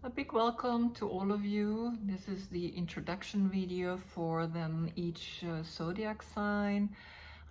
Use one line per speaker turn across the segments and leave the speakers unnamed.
A big welcome to all of you. This is the introduction video for then each zodiac sign.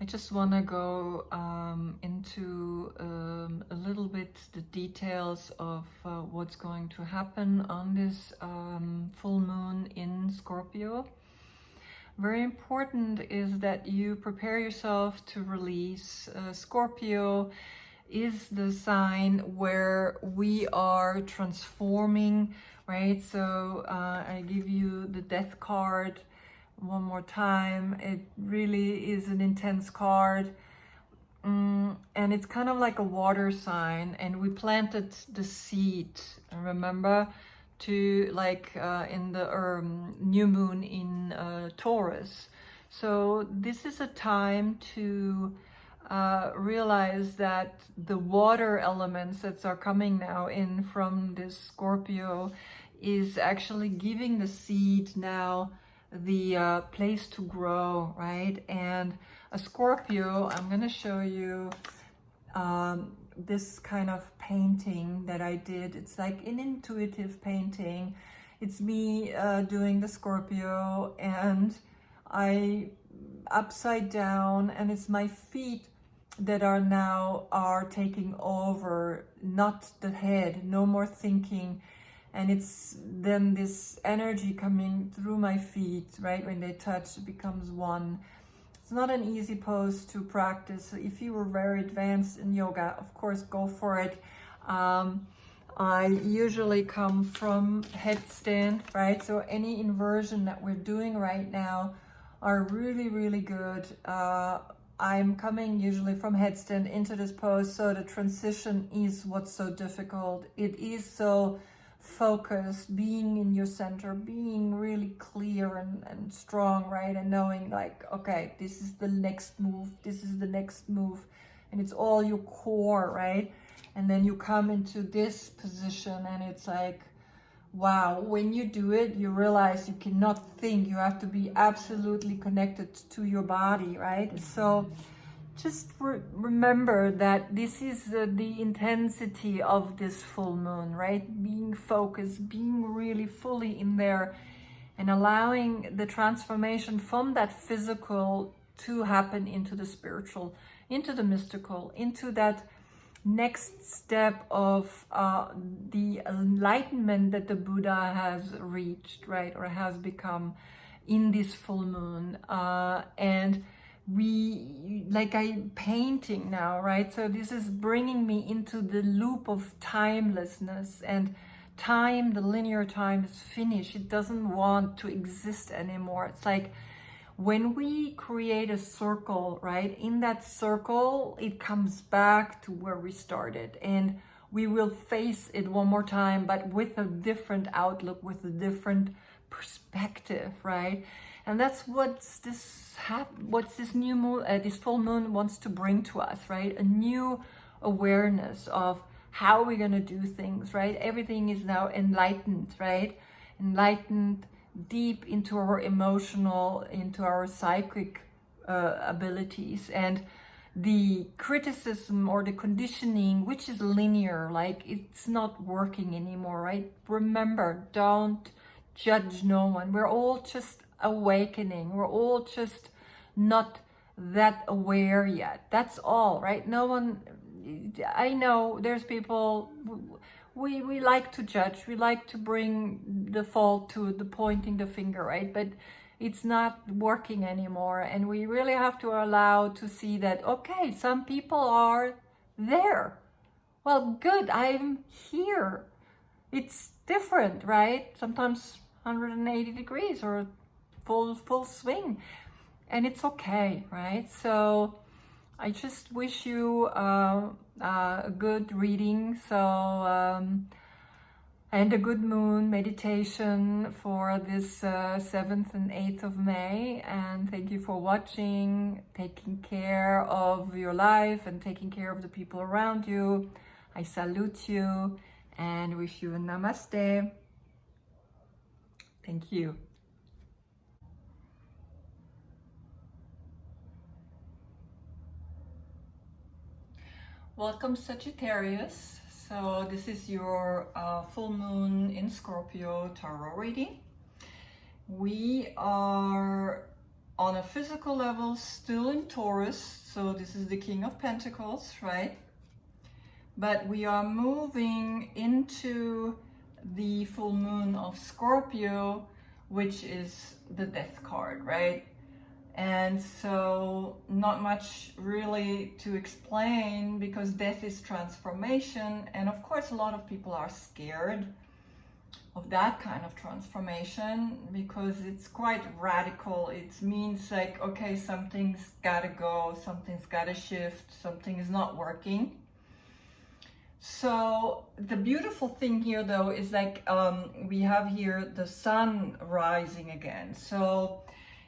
I just want to go into a little bit the details of what's going to happen on this full moon in Scorpio. Very important is that you prepare yourself to release. Scorpio is the sign where we are transforming, right? So I give you the death card one more time. It really is an intense card. And it's kind of like a water sign, and we planted the seed, remember, to like in the new moon in Taurus. So this is a time to realize that the water elements that are coming now in from this Scorpio is actually giving the seed now the place to grow, right? And a Scorpio, I'm going to show you this kind of painting that I did. It's like an intuitive painting. It's me doing the Scorpio, and I upside down, and it's my feet that are taking over, not the head, no more thinking. And it's then this energy coming through my feet, right? When they touch, it becomes one. It's not an easy pose to practice. If you were very advanced in yoga, of course, go for it. I usually come from headstand, right? So any inversion that we're doing right now are really, really good. I'm coming usually from headstand into this pose, so the transition is what's so difficult. It is so focused, being in your center, being really clear and strong, right? And knowing like, okay, this is the next move, this is the next move, and it's all your core, right? And then you come into this position, and it's like, wow, when you do it, you realize you cannot think. You have to be absolutely connected to your body, right? So just remember that this is the intensity of this full moon, right? Being focused, being really fully in there, and allowing the transformation from that physical to happen into the spiritual, into the mystical, into that next step of the enlightenment that the Buddha has reached, right, or has become in this full moon. And we, like I'm painting now, right? So this is bringing me into the loop of timelessness, and time, the linear time, is finished. It doesn't want to exist anymore. It's like when we create a circle, right, in that circle, it comes back to where we started, and we will face it one more time, but with a different outlook, with a different perspective, right? And that's what's this new moon, this full moon wants to bring to us, right? A new awareness of how we're going to do things, right? Everything is now enlightened, right? Enlightened deep into our emotional, into our psychic abilities, and the criticism or the conditioning, which is linear, like it's not working anymore, right? Remember, don't judge no one. We're all just awakening. We're all just not that aware yet. That's all, right? No one, I know there's people, we like to judge, we like to bring the fault to the pointing the finger, right? But it's not working anymore, and we really have to allow to see that, okay, some people are there. Well, good, I'm here. It's different, right? Sometimes 180 degrees or full swing, and it's okay, right? So I just wish you a good reading, and a good moon meditation for this 7th and 8th of May. And thank you for watching, taking care of your life and taking care of the people around you. I salute you and wish you a namaste. Thank you. Welcome, Sagittarius. So this is your full moon in Scorpio tarot reading. We are on a physical level still in Taurus, so this is the King of Pentacles, right? But we are moving into the full moon of Scorpio, which is the Death card, right? And so not much really to explain, because death is transformation, and of course a lot of people are scared of that kind of transformation because it's quite radical. It means like, okay, something's gotta go, something's gotta shift, something is not working. So the beautiful thing here though is like we have here the sun rising again. So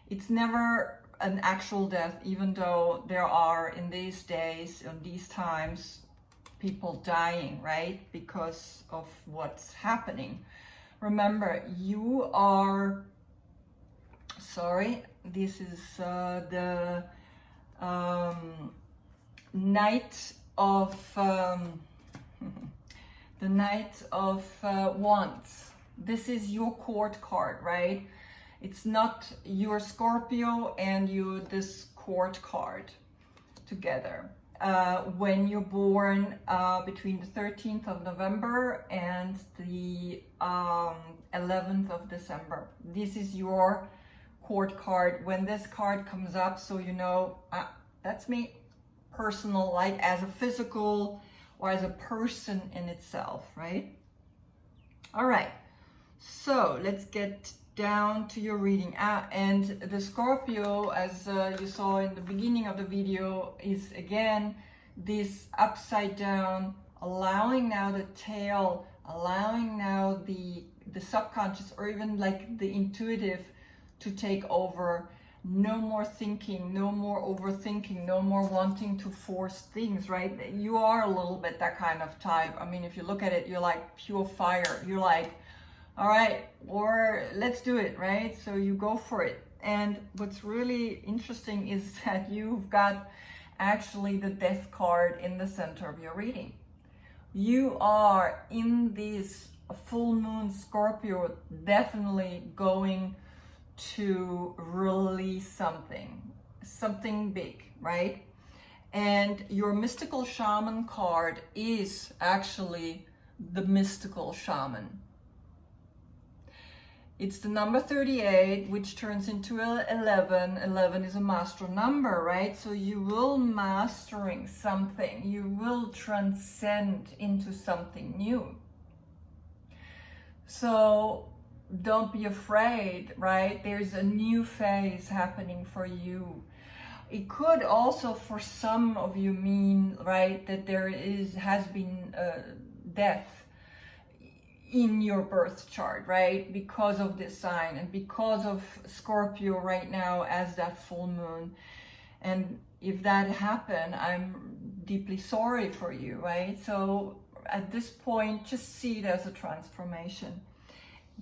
it's never an actual death, even though there are in these days, in these times, people dying, right? Because of what's happening. Remember, you are, this is the Knight of, the Knight of Wands. This is your court card, right? It's not your Scorpio and you this court card together. When you're born between the 13th of November and the 11th of December. This is your court card. When this card comes up, so you know, that's me, personal, like as a physical or as a person in itself, right? All right, so let's get down to your reading. And the Scorpio, as you saw in the beginning of the video, is again this upside down, allowing now the tail, allowing now the subconscious or even like the intuitive to take over. No more thinking, no more overthinking, no more wanting to force things, right? You are a little bit that kind of type. I mean, if you look at it, you're like pure fire. You're like, all right, or let's do it, right? So you go for it. And what's really interesting is that you've got actually the Death card in the center of your reading. You are in this full moon Scorpio definitely going to release something big, right? And your mystical shaman card is actually the mystical shaman. It's the number 38, which turns into 11. 11 is a master number, right? So you will mastering something. You will transcend into something new. So don't be afraid, right? There's a new phase happening for you. It could also, for some of you, mean, right, that there has been death in your birth chart, right? Because of this sign and because of Scorpio right now as that full moon. And if that happened, I'm deeply sorry for you, right? So at this point, just see it as a transformation.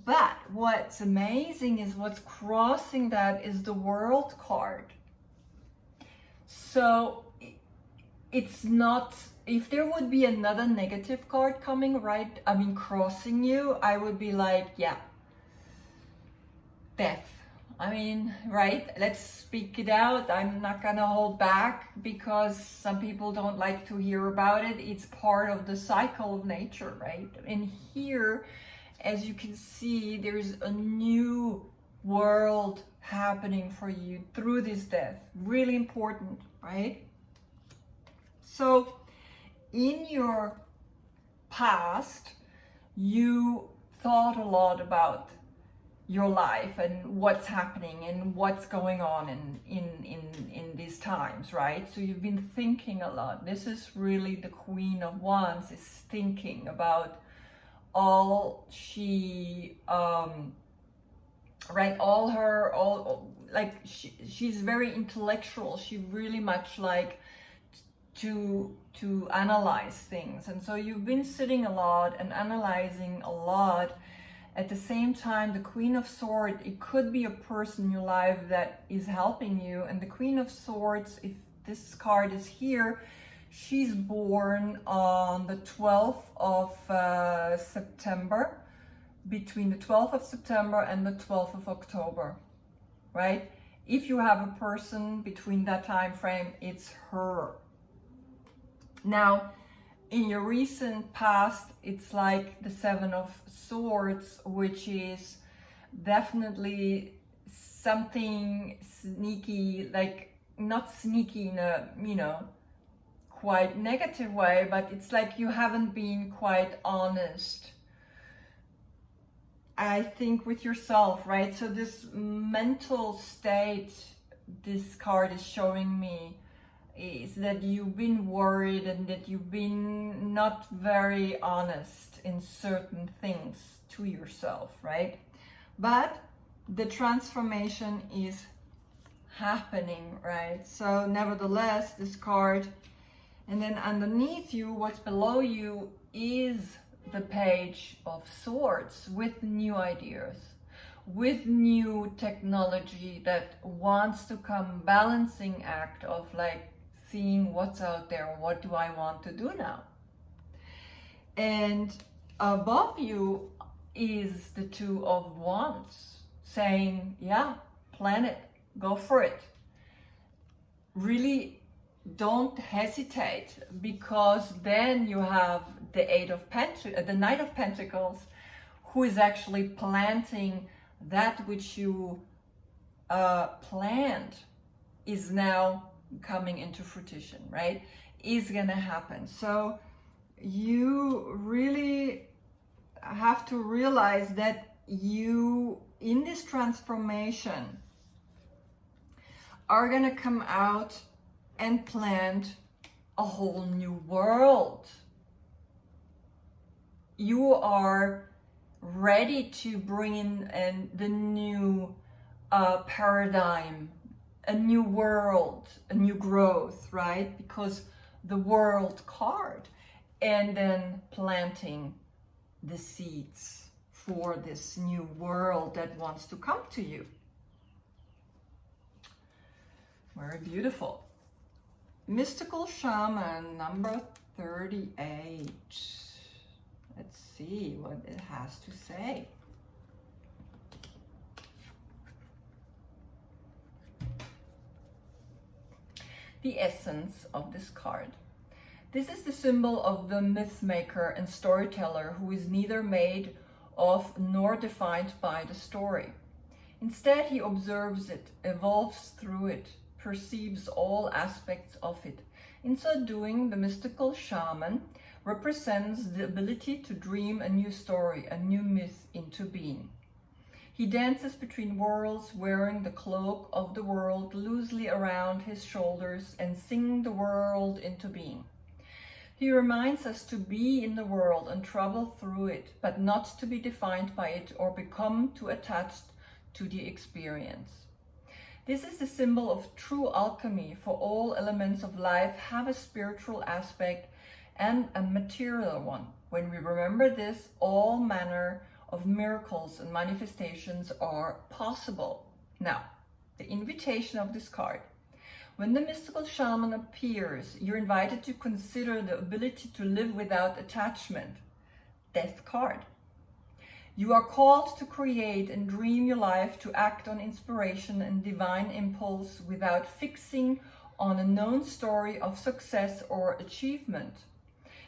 But what's amazing is what's crossing that is the World card. So it's not, if there would be another negative card coming, right, I mean crossing you, I would be like, yeah, death. I mean, right, let's speak it out. I'm not gonna hold back because some people don't like to hear about it. It's part of the cycle of nature, right? And here, as you can see, there's a new world happening for you through this death. Really important, right? So in your past, you thought a lot about your life and what's happening and what's going on in these times, right? So you've been thinking a lot. This is really the Queen of Wands is thinking about all she right, she's very intellectual. She really much like to analyze things, and so you've been sitting a lot and analyzing a lot. At the same time, the Queen of Swords, it could be a person in your life that is helping you, and the Queen of Swords, if this card is here, She's born on the 12th of September, between the 12th of September and the 12th of October, right? If you have a person between that time frame, it's her. Now, in your recent past, it's like the Seven of Swords, which is definitely something sneaky, like not sneaky in a, you know, quite negative way, but it's like you haven't been quite honest, I think, with yourself, right? So this mental state this card is showing me is that you've been worried and that you've been not very honest in certain things to yourself, right? But the transformation is happening, right? So nevertheless, this card, and then underneath you, what's below you, is the Page of Swords with new ideas, with new technology that wants to come, balancing act of like seeing what's out there, what do I want to do now. And above you is the Two of Wands saying, yeah, plan it, go for it. Really don't hesitate, because then you have the the Knight of Pentacles, who is actually planting that which you planned is now coming into fruition, right? Is gonna happen. So you really have to realize that you, in this transformation, are gonna come out and plant a whole new world. You are ready to bring in the new paradigm, a new world, a new growth, right? Because the World card, and then planting the seeds for this new world that wants to come to you. Very beautiful. Mystical Shaman number 38. Let's see what it has to say. The essence of this card. This is the symbol of the myth maker and storyteller who is neither made of nor defined by the story. Instead, he observes it, evolves through it, perceives all aspects of it. In so doing, the mystical shaman represents the ability to dream a new story, a new myth into being. He dances between worlds, wearing the cloak of the world loosely around his shoulders and singing the world into being. He reminds us to be in the world and travel through it, but not to be defined by it or become too attached to the experience. This is the symbol of true alchemy, for all elements of life have a spiritual aspect and a material one. When we remember this, all manner of miracles and manifestations are possible. Now, the invitation of this card. When the mystical shaman appears, you're invited to consider the ability to live without attachment. Death card. You are called to create and dream your life, to act on inspiration and divine impulse without fixing on a known story of success or achievement.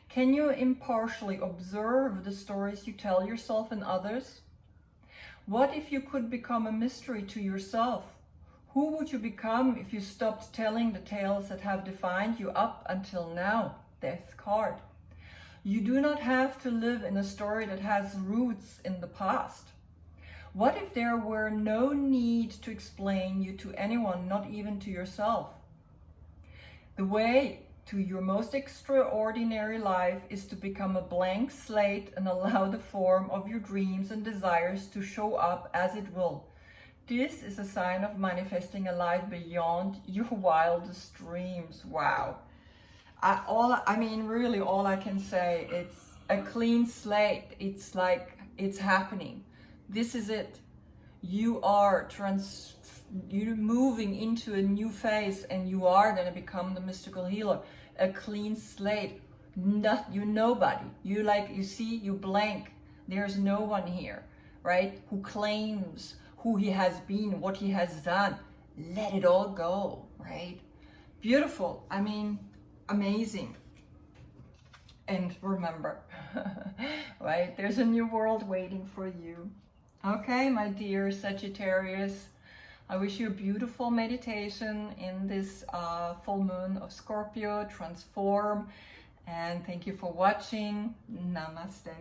Can you impartially observe the stories you tell yourself and others? What if you could become a mystery to yourself? Who would you become if you stopped telling the tales that have defined you up until now? Death card. You do not have to live in a story that has roots in the past. What if there were no need to explain you to anyone, not even to yourself? The way to your most extraordinary life is to become a blank slate and allow the form of your dreams and desires to show up as it will. This is a sign of manifesting a life beyond your wildest dreams. Wow. Really, all I can say, it's a clean slate. It's like, it's happening. This is it. You are you're moving into a new phase, and you are going to become the mystical healer, a clean slate. You're nobody. You see, you blank. There's no one here, right? Who claims who he has been, what he has done. Let it all go, right? Beautiful. I mean, amazing. And remember, right? There's a new world waiting for you. Okay, my dear Sagittarius, I wish you a beautiful meditation in this full moon of Scorpio. Transform. And thank you for watching. Namaste.